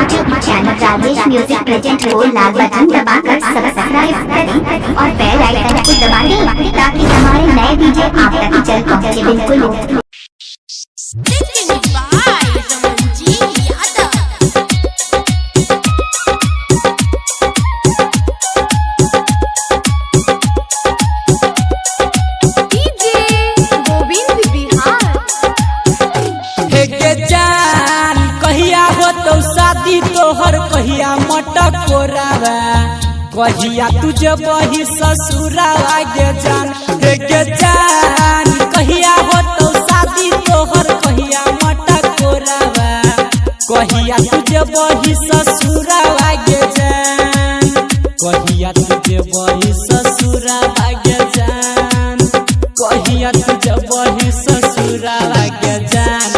YouTube channel Rajesh music present को लाल button दबाकर subscribe करें और बेल आइकन को दबा दें ताकि हमारे नए वीडियो आप तक जल्द पहुंचे। बिल्कुल शादी तोहर कहिया मटक कोरावा कहिया तुझे बही ससुरावा गे जान हे गे जान कहिया हो तो शादी तोहर कहिया मटक कोरावा कहिया तुझे बही ससुरावा गे जान कहिया तुझे बही ससुरावा गे जान कहिया तुझे बही ससुरावा गे जान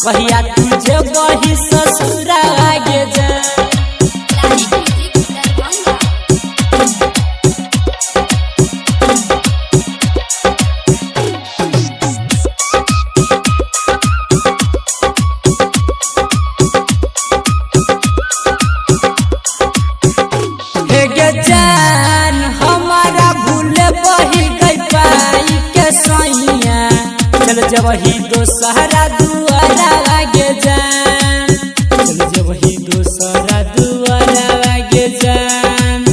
कहिया तुझे बही ससुरावा गे जान हे गे जान हमारा भूले बही गई पाई के सैया चल जब ही दोसहरा दुआरा लागे जान चल जब ही दोसहरा दुआरा लागे जान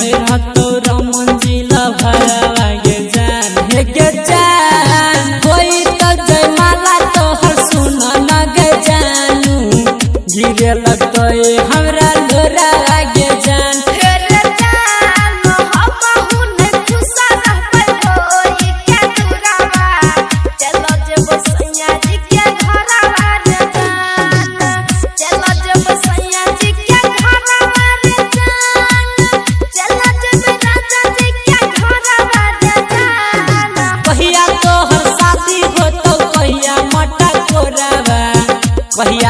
मेरा तो रमन जिला भरा लागे जान हे गे जान कोई तो जयमाला तो हर सुना न गे जानू गिरे लगतो हमरा लोरा लागे जान कहिया